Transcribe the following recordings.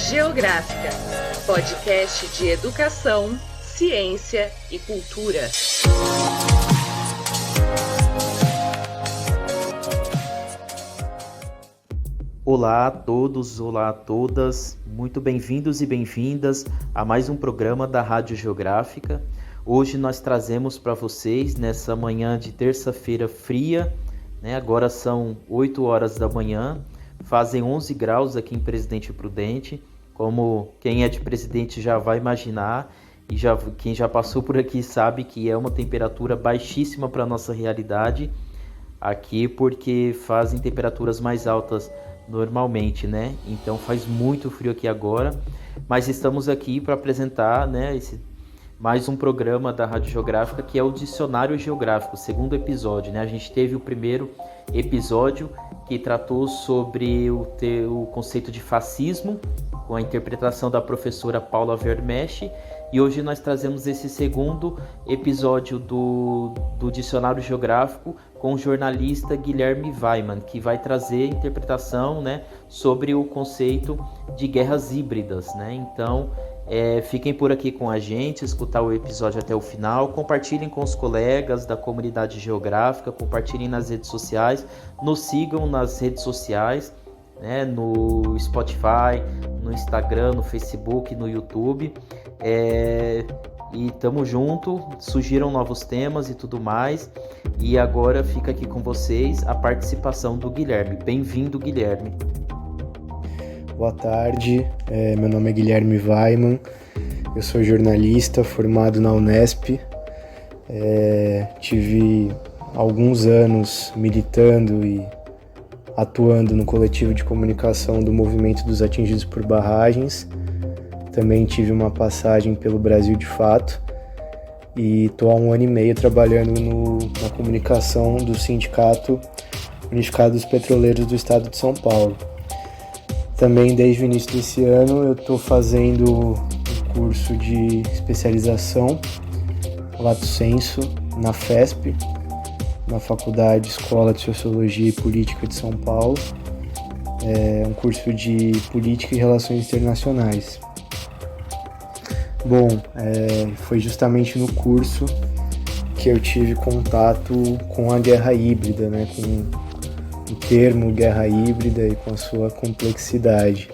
Geográfica, podcast de educação, ciência e cultura. Olá a todos, olá a todas, muito bem-vindos e bem-vindas a mais um programa da Rádio Geográfica. Hoje nós trazemos para vocês, nessa manhã de terça-feira fria, agora são 8 horas da manhã, fazem 11 graus aqui em Presidente Prudente, como quem é de Presidente já vai imaginar, e quem já passou por aqui sabe que é uma temperatura baixíssima para a nossa realidade aqui, porque fazem temperaturas mais altas normalmente, Então faz muito frio aqui agora, mas estamos aqui para apresentar, mais um programa da Rádio Geográfica, que é o Dicionário Geográfico, o segundo episódio, A gente teve o primeiro episódio que tratou sobre o conceito de fascismo, com a interpretação da professora Paula Vermeschi, e hoje nós trazemos esse segundo episódio do Dicionário Geográfico com o jornalista Guilherme Weimann, que vai trazer a interpretação sobre o conceito de guerras híbridas. Então, fiquem por aqui com a gente, escutar o episódio até o final, compartilhem com os colegas da comunidade geográfica, compartilhem nas redes sociais, nos sigam nas redes sociais, no Spotify, no Instagram, no Facebook, no YouTube, e tamo junto, surgiram novos temas e tudo mais, e agora fica aqui com vocês a participação do Guilherme. Bem-vindo, Guilherme. Boa tarde, meu nome é Guilherme Weimann, eu sou jornalista formado na Unesp, tive alguns anos militando e atuando no coletivo de comunicação do Movimento dos Atingidos por Barragens, também tive uma passagem pelo Brasil de Fato e estou há 1 ano e meio trabalhando na comunicação do Sindicato Unificado dos Petroleiros do Estado de São Paulo. Também desde o início desse ano eu estou fazendo um curso de especialização Lato Sensu na FESP, na Faculdade Escola de Sociologia e Política de São Paulo, um curso de Política e Relações Internacionais. Bom, foi justamente no curso que eu tive contato com a guerra híbrida, com o termo guerra híbrida e com a sua complexidade.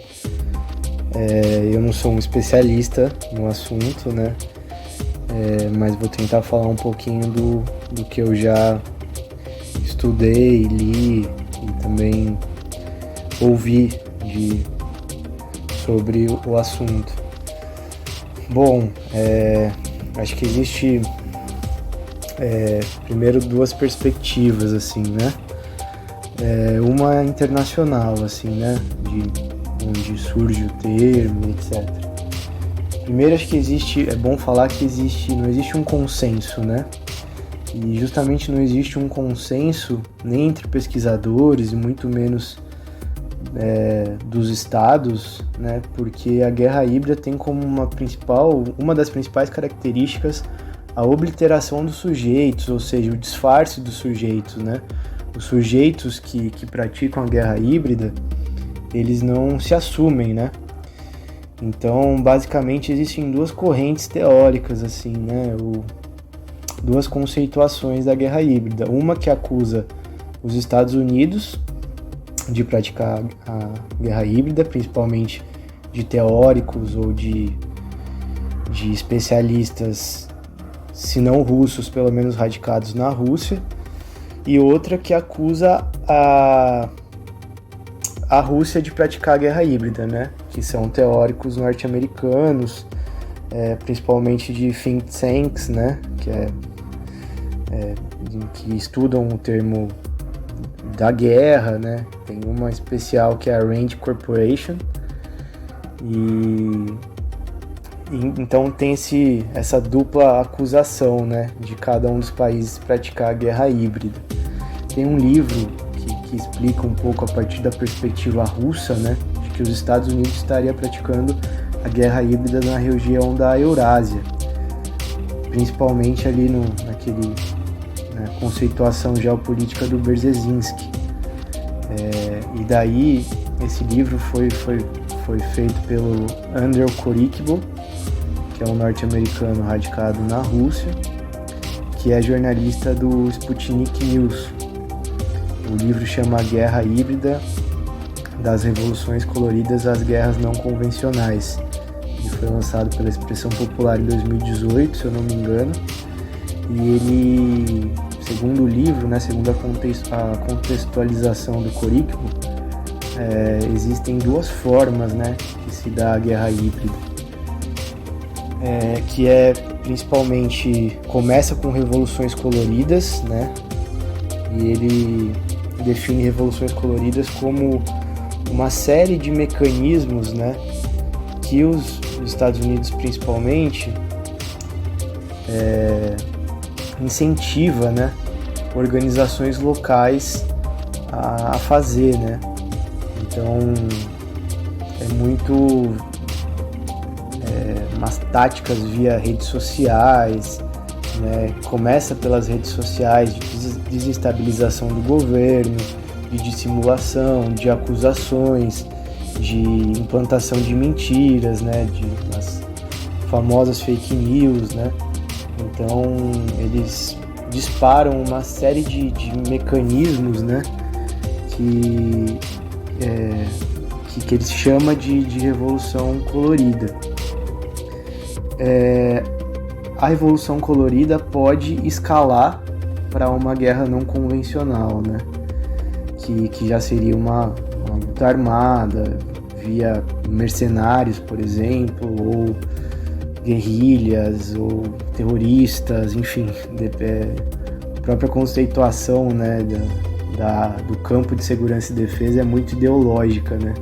Eu não sou um especialista no assunto, mas vou tentar falar um pouquinho do que eu já estudei, li e também ouvi sobre o assunto. Bom, acho que existe primeiro 2 perspectivas, uma internacional, de onde surge o termo, etc. Primeiro, acho que é bom falar que não existe um consenso, E justamente não existe um consenso nem entre pesquisadores e muito menos dos estados, porque a guerra híbrida tem como uma das principais características a obliteração dos sujeitos, ou seja, o disfarce dos sujeitos, Os sujeitos que praticam a guerra híbrida, eles não se assumem, Então, basicamente, existem 2 correntes teóricas, 2 conceituações da guerra híbrida. Uma que acusa os Estados Unidos de praticar a guerra híbrida, principalmente de teóricos ou de especialistas, se não russos, pelo menos radicados na Rússia, e outra que acusa a Rússia de praticar a guerra híbrida, que são teóricos norte-americanos, principalmente de think tanks, que estudam o termo da guerra, Tem uma especial que é a Rand Corporation, e então tem essa dupla acusação, de cada um dos países praticar a guerra híbrida. Tem um livro que explica um pouco a partir da perspectiva russa, de que os Estados Unidos estaria praticando a guerra híbrida na região da Eurásia, principalmente ali na conceituação geopolítica do Brzezinski. E daí Esse livro foi feito pelo Andrew Korykbo, que é um norte-americano radicado na Rússia, que é jornalista do Sputnik News. O livro chama Guerra Híbrida, das Revoluções Coloridas às Guerras Não Convencionais. Ele foi lançado pela Expressão Popular em 2018, se eu não me engano. E ele, segundo o livro, né, segundo a contextualização do Korykbo, existem duas formas, né, que se dá a guerra híbrida. Que principalmente começa com revoluções coloridas, né? E ele define revoluções coloridas como uma série de mecanismos, né, que os Estados Unidos principalmente incentiva, né, organizações locais a fazer, né? Então é muito umas táticas via redes sociais, né? Começa pelas redes sociais de desestabilização do governo, de dissimulação, de acusações, de implantação de mentiras, né? De as famosas fake news, né? Então eles disparam uma série de mecanismos, né? Que eles chamam de revolução colorida. A revolução colorida pode escalar para uma guerra não convencional, né? Que já seria uma luta armada, via mercenários, por exemplo, ou guerrilhas, ou terroristas, enfim, a própria conceituação, né, do campo de segurança e defesa é muito ideológica, né?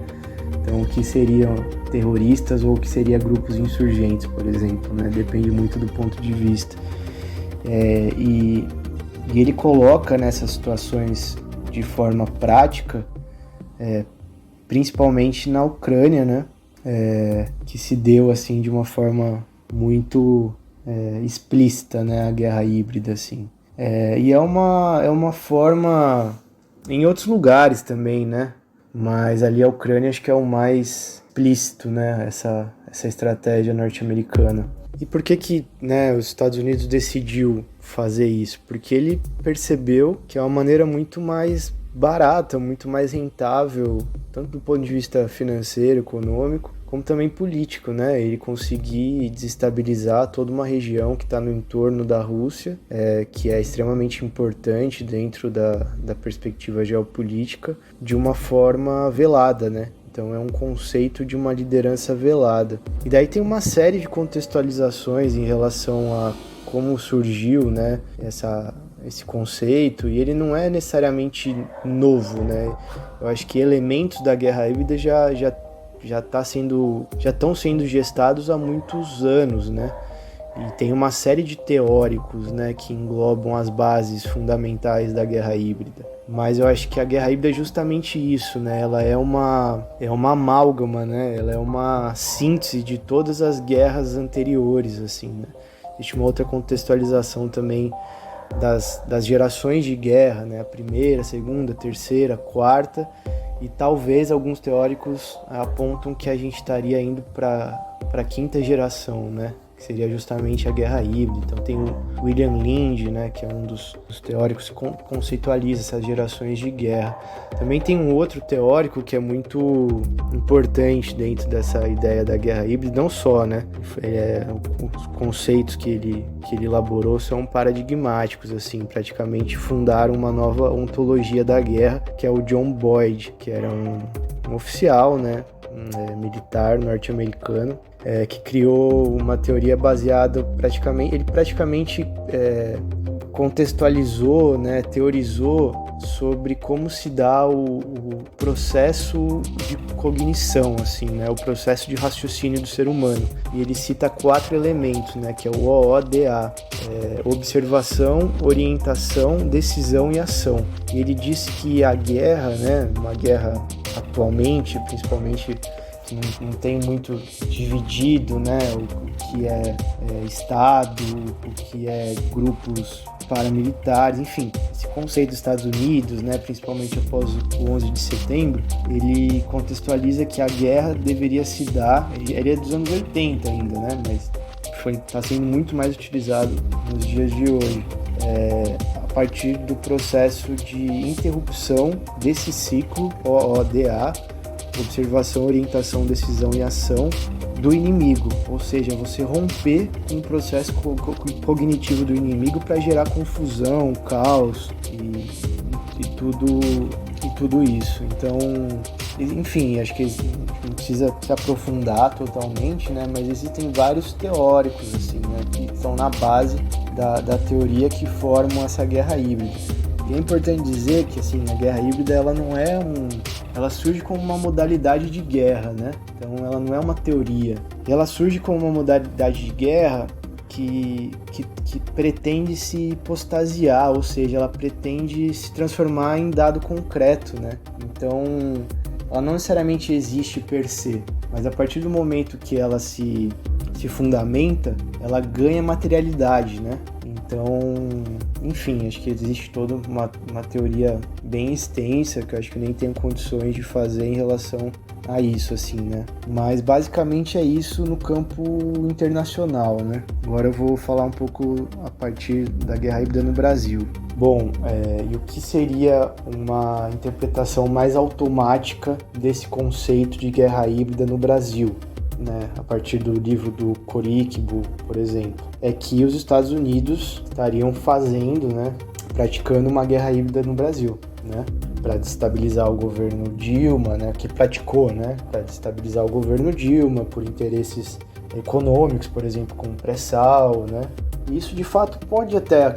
Então, o que seriam terroristas ou o que seria grupos insurgentes, por exemplo, né? Depende muito do ponto de vista. E ele coloca nessas situações de forma prática, principalmente na Ucrânia, né? Que se deu assim de uma forma muito explícita, né? A guerra híbrida, assim. E é uma forma em outros lugares também, né? Mas ali a Ucrânia acho que é o mais explícito, né? Essa estratégia norte-americana. E por que, né, os Estados Unidos decidiu fazer isso? Porque ele percebeu que é uma maneira muito mais barata, muito mais rentável, tanto do ponto de vista financeiro, econômico, como também político, né? Ele conseguir desestabilizar toda uma região que está no entorno da Rússia, que é extremamente importante dentro da perspectiva geopolítica, de uma forma velada, né? Então é um conceito de uma liderança velada. E daí tem uma série de contextualizações em relação a como surgiu, né, esse conceito, e ele não é necessariamente novo, né? Eu acho que elementos da guerra híbrida já estão sendo gestados há muitos anos, né? E tem uma série de teóricos, né, que englobam as bases fundamentais da guerra híbrida. Mas eu acho que a guerra híbrida é justamente isso, né? Ela é uma amálgama, né? Ela é uma síntese de todas as guerras anteriores, assim, né? Existe uma outra contextualização também das gerações de guerra, né? A primeira, a segunda, a terceira, a quarta, e talvez alguns teóricos apontam que a gente estaria indo para a quinta geração, né? Que seria justamente a guerra híbrida. Então tem o William Lind, né, que é um dos teóricos que conceitualiza essas gerações de guerra. Também tem um outro teórico que é muito importante dentro dessa ideia da guerra híbrida, não só, né, os conceitos que ele elaborou são paradigmáticos, assim, praticamente fundaram uma nova ontologia da guerra, que é o John Boyd, que era um oficial, né, militar norte-americano, que criou uma teoria baseada ele praticamente contextualizou, né, teorizou sobre como se dá o processo de cognição, assim, né, o processo de raciocínio do ser humano. E ele cita 4 elementos, né, que é o OODA, observação, orientação, decisão e ação. E ele disse que a guerra, né, uma guerra atualmente, principalmente, que não tem muito dividido, né, o que é Estado, o que é grupos paramilitares, enfim. Esse conceito dos Estados Unidos, né, principalmente após o 11 de setembro, ele contextualiza que a guerra deveria se dar, ele é dos anos 80 ainda, né, mas está sendo muito mais utilizado nos dias de hoje, a partir do processo de interrupção desse ciclo OODA, observação, orientação, decisão e ação do inimigo, ou seja, você romper com o processo cognitivo do inimigo para gerar confusão, caos e tudo isso. Então, enfim, acho que não precisa se aprofundar totalmente, né? Mas existem vários teóricos assim, né, que estão na base da teoria que formam essa guerra híbrida. E é importante dizer que assim, a guerra híbrida ela não é ela surge como uma modalidade de guerra, né? Então ela não é uma teoria. Ela surge como uma modalidade de guerra que pretende se postasiar, ou seja, ela pretende se transformar em dado concreto, né? Então ela não necessariamente existe per se, mas a partir do momento que ela se fundamenta, ela ganha materialidade, né? Então, enfim, acho que existe toda uma teoria bem extensa que eu acho que nem tenho condições de fazer em relação a isso, assim, né? Mas basicamente é isso no campo internacional, né? Agora eu vou falar um pouco a partir da guerra híbrida no Brasil. Bom, e o que seria uma interpretação mais automática desse conceito de guerra híbrida no Brasil? Né, a partir do livro do Coricbo, por exemplo, é que os Estados Unidos estariam praticando uma guerra híbrida no Brasil, né, para destabilizar o governo Dilma, né, que praticou, né, para destabilizar o governo Dilma por interesses econômicos, por exemplo, com o pré-sal, né. Isso de fato pode até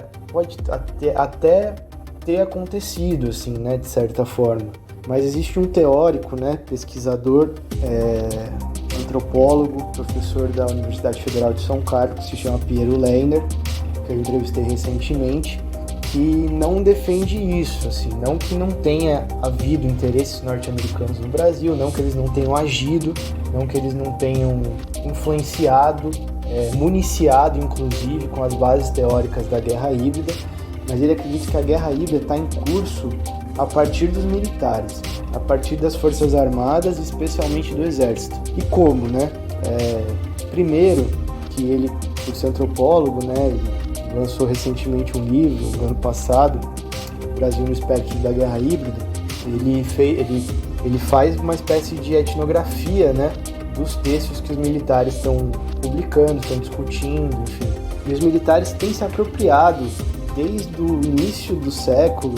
ter acontecido, assim, né, de certa forma. Mas existe um teórico, né, pesquisador, antropólogo, professor da Universidade Federal de São Carlos, que se chama Piero Leiner, que eu entrevistei recentemente, que não defende isso, assim, não que não tenha havido interesses norte-americanos no Brasil, não que eles não tenham agido, não que eles não tenham influenciado, municiado, inclusive, com as bases teóricas da guerra híbrida, mas ele acredita que a guerra híbrida está em curso a partir dos militares, a partir das forças armadas, especialmente do exército. E como, né? Primeiro, que ele, por ser antropólogo, né, ele lançou recentemente um livro, no ano passado, Brasil no Espectro da Guerra Híbrida. Ele faz uma espécie de etnografia, né, dos textos que os militares estão publicando, estão discutindo, enfim. E os militares têm se apropriado desde o início do século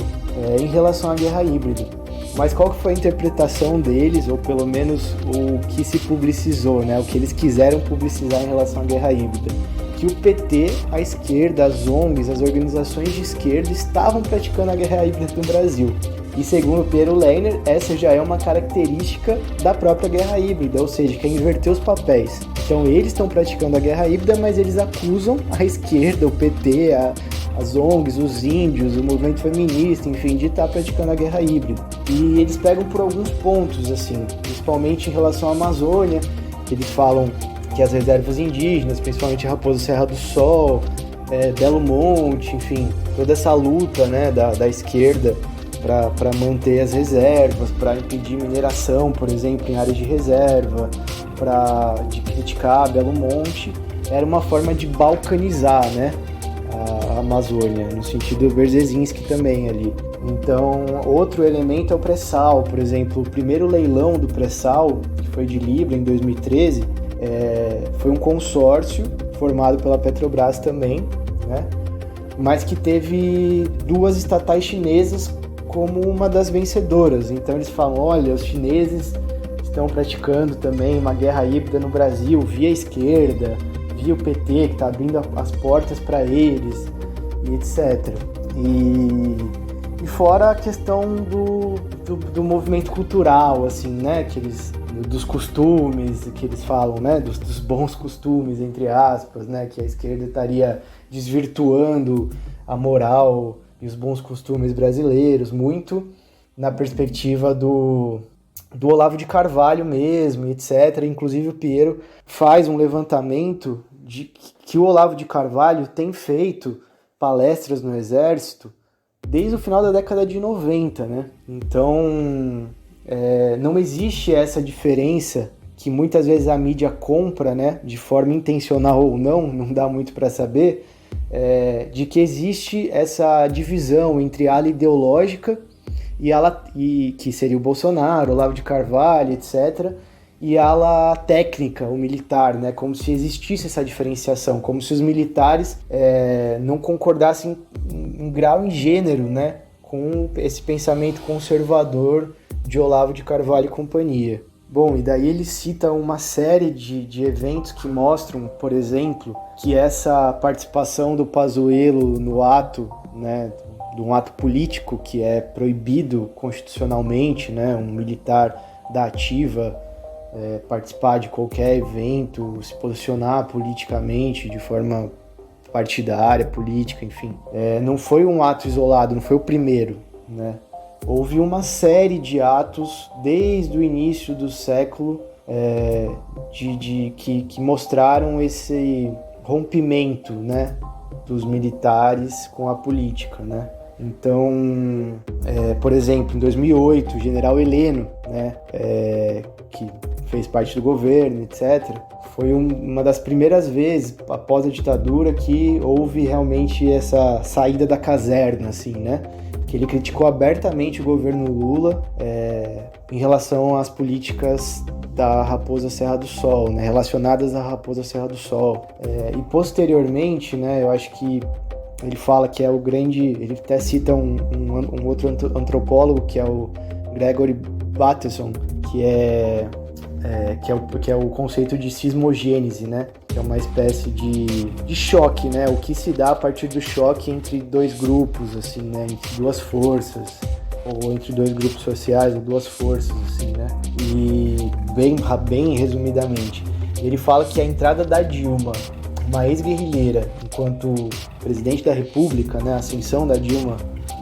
em relação à guerra híbrida. Mas qual que foi a interpretação deles, ou pelo menos o que se publicizou, né? O que eles quiseram publicizar em relação à guerra híbrida? Que o PT, a esquerda, as ONGs, as organizações de esquerda estavam praticando a guerra híbrida no Brasil. E segundo Piero Leiner, essa já é uma característica da própria guerra híbrida, ou seja, que é inverter os papéis. Então eles estão praticando a guerra híbrida, mas eles acusam a esquerda, o PT, as ONGs, os índios, o movimento feminista, enfim, de estar praticando a guerra híbrida. E eles pegam por alguns pontos, assim, principalmente em relação à Amazônia, que eles falam que as reservas indígenas, principalmente Raposa Serra do Sol, Belo Monte, enfim, toda essa luta, né, da esquerda para manter as reservas, para impedir mineração, por exemplo, em áreas de reserva, de criticar Belo Monte, era uma forma de balcanizar, né, a Amazônia, no sentido Berzezinski também ali. Então, outro elemento é o pré-sal, por exemplo, o primeiro leilão do pré-sal, que foi de Libra em 2013, foi um consórcio formado pela Petrobras também, né, mas que teve duas estatais chinesas como uma das vencedoras. Então eles falam, olha, os chineses estão praticando também uma guerra híbrida no Brasil, via esquerda, via o PT, que está abrindo as portas para eles, e etc. E fora a questão do movimento cultural, assim, né, dos costumes, que eles falam, né, dos bons costumes, entre aspas, né, que a esquerda estaria desvirtuando a moral e os bons costumes brasileiros, muito na perspectiva do Olavo de Carvalho mesmo, etc. Inclusive o Piero faz um levantamento de que o Olavo de Carvalho tem feito palestras no Exército desde o final da década de 90, né? Então, não existe essa diferença que muitas vezes a mídia compra, né, de forma intencional ou não dá muito para saber, de que existe essa divisão entre a ala ideológica e que seria o Bolsonaro, Olavo de Carvalho, etc., e a ala técnica, o militar, né? Como se existisse essa diferenciação, como se os militares não concordassem em grau e gênero, né, com esse pensamento conservador de Olavo de Carvalho e companhia. Bom, e daí ele cita uma série de eventos que mostram, por exemplo, que essa participação do Pazuello no ato, né, de um ato político que é proibido constitucionalmente, né, um militar da ativa participar de qualquer evento, se posicionar politicamente de forma partidária, política, enfim. Não foi um ato isolado, não foi o primeiro, né? Houve uma série de atos desde o início do século que mostraram esse rompimento, né, dos militares com a política, né? Então, por exemplo, em 2008, o general Heleno, né, que fez parte do governo, etc., foi uma das primeiras vezes após a ditadura que houve realmente essa saída da caserna, assim, né? Que ele criticou abertamente o governo Lula em relação às políticas da Raposa Serra do Sol, né, relacionadas à Raposa Serra do Sol. E posteriormente, né, eu acho que ele fala que é o grande... Ele até cita um outro antropólogo, que é o Gregory Bateson, que é o conceito de sismogênese, né? Que é uma espécie de choque, né? O que se dá a partir do choque entre dois grupos, assim, né? Entre duas forças, ou entre dois grupos sociais, ou duas forças, assim, né? E bem resumidamente, ele fala que a entrada da Dilma, uma ex-guerrilheira, enquanto presidente da República, né? A ascensão da Dilma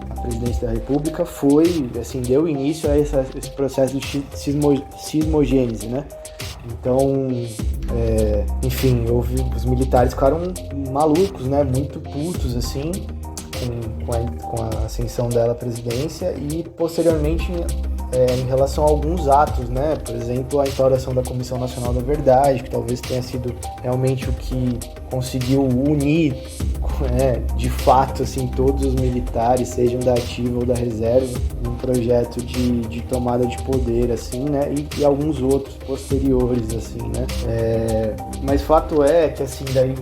à presidência da República foi, assim, deu início a esse processo de sismogênese, né? Então, enfim, os militares ficaram malucos, né? Muito putos, assim, com a ascensão dela à presidência e, posteriormente, em relação a alguns atos, né? Por exemplo, a instauração da Comissão Nacional da Verdade, que talvez tenha sido realmente o que conseguiu unir, de fato, assim, todos os militares, sejam da ativa ou da reserva, num projeto de tomada de poder, assim, né? E alguns outros posteriores, assim, né? Mas fato é que, assim, daí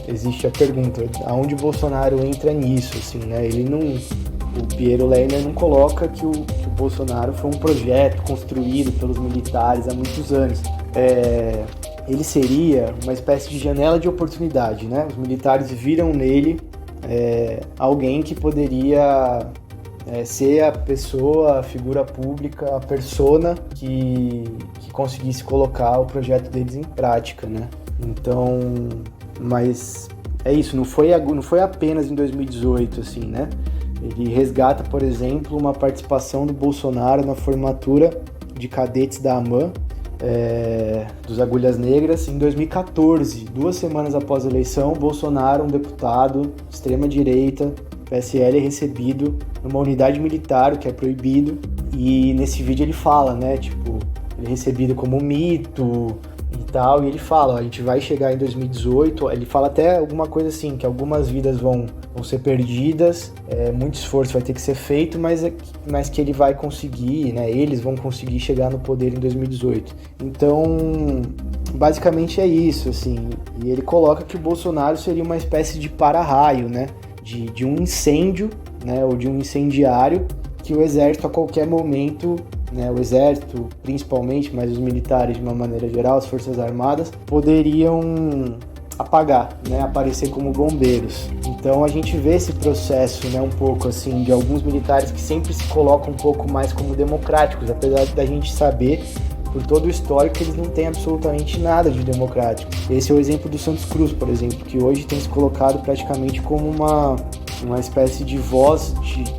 existe a pergunta, aonde o Bolsonaro entra nisso, assim, né? O Piero Lerner não coloca que o Bolsonaro foi um projeto construído pelos militares há muitos anos. Ele seria uma espécie de janela de oportunidade, né? Os militares viram nele alguém que poderia ser a pessoa, a figura pública, a persona que conseguisse colocar o projeto deles em prática, né? Então, mas é isso, não foi apenas em 2018, assim, né? Ele resgata, por exemplo, uma participação do Bolsonaro na formatura de cadetes da AMAN, dos Agulhas Negras, em 2014, 2 semanas após a eleição. Bolsonaro, um deputado de extrema-direita, PSL, é recebido numa unidade militar, o que é proibido, e nesse vídeo ele fala, né, tipo, ele é recebido como um mito e tal, e ele fala, a gente vai chegar em 2018, ele fala até alguma coisa assim, que algumas vidas vão ser perdidas, muito esforço vai ter que ser feito, mas que ele vai conseguir, né, eles vão conseguir chegar no poder em 2018. Então, basicamente é isso, assim, e ele coloca que o Bolsonaro seria uma espécie de para-raio, né, de um incêndio, né, ou de um incendiário que o exército a qualquer momento, né, o exército principalmente, mas os militares de uma maneira geral, as forças armadas, poderiam apagar, né, aparecer como bombeiros. Então a gente vê esse processo, né, um pouco assim, de alguns militares que sempre se colocam um pouco mais como democráticos, apesar da gente saber, por todo o histórico, que eles não têm absolutamente nada de democrático. Esse é o exemplo do Santos Cruz, por exemplo, que hoje tem se colocado praticamente como uma espécie de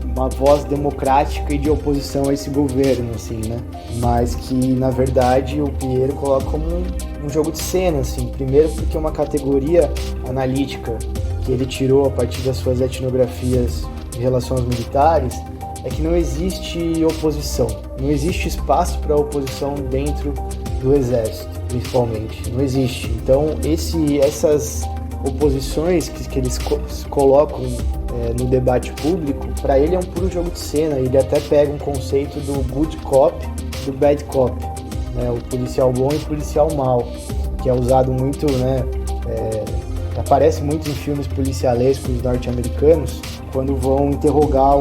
uma voz democrática e de oposição a esse governo, assim, né? Mas que, na verdade, o Piero coloca como um jogo de cena, assim. Primeiro porque é uma categoria analítica que ele tirou a partir das suas etnografias em relação aos militares, é que não existe oposição, não existe espaço para oposição dentro do exército, principalmente, não existe. Então, essas oposições que eles colocam no debate público, para ele é um puro jogo de cena. Ele até pega um conceito do good cop, do bad cop, né? O policial bom e o policial mau, que é usado muito, né? Aparece muito em filmes policialescos norte-americanos, quando vão interrogar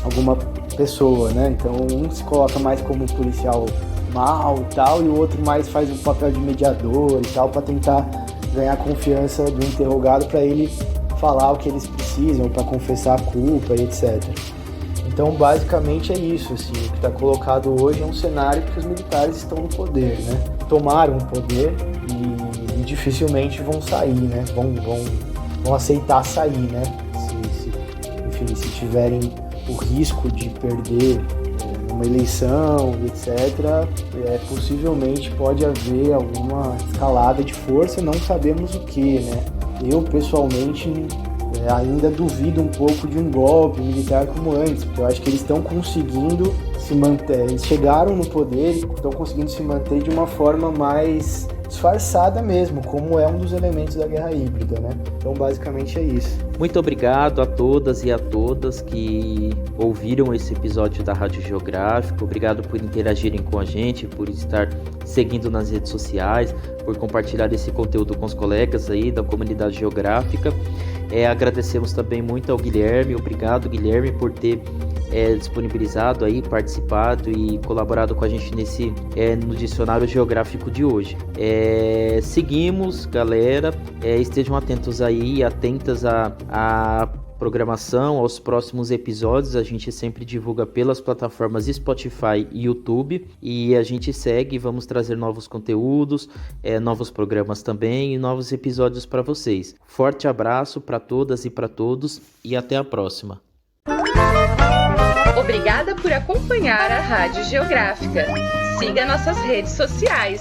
alguma pessoa, né? Então um se coloca mais como policial mau e tal, e o outro mais faz o papel de mediador e tal, para tentar ganhar a confiança do interrogado para ele falar o que eles precisam, para confessar a culpa e etc. Então basicamente é isso, assim, o que está colocado hoje é um cenário que os militares estão no poder, né? Tomaram o poder e dificilmente vão sair, né? Vão aceitar sair, né? Se tiverem o risco de perder uma eleição, etc., possivelmente pode haver alguma escalada de força, não sabemos o que, né? Eu, pessoalmente, ainda duvido um pouco de um golpe militar como antes, porque eu acho que eles estão conseguindo se manter, eles chegaram no poder e estão conseguindo se manter de uma forma mais disfarçada mesmo, como é um dos elementos da guerra híbrida, né? Então, basicamente é isso. Muito obrigado a todas e a todas que ouviram esse episódio da Rádio Geográfica. Obrigado por interagirem com a gente, por estar seguindo nas redes sociais, por compartilhar esse conteúdo com os colegas aí da comunidade geográfica. Agradecemos também muito ao Guilherme. Obrigado, Guilherme, por ter disponibilizado aí, participado e colaborado com a gente no dicionário geográfico de hoje. Seguimos, galera, estejam atentos aí e atentas à programação, aos próximos episódios. A gente sempre divulga pelas plataformas Spotify e YouTube, e a gente segue, vamos trazer novos conteúdos, novos programas também e novos episódios para vocês. Forte abraço para todas e para todos e até a próxima. Obrigada por acompanhar a Rádio Geográfica. Siga nossas redes sociais.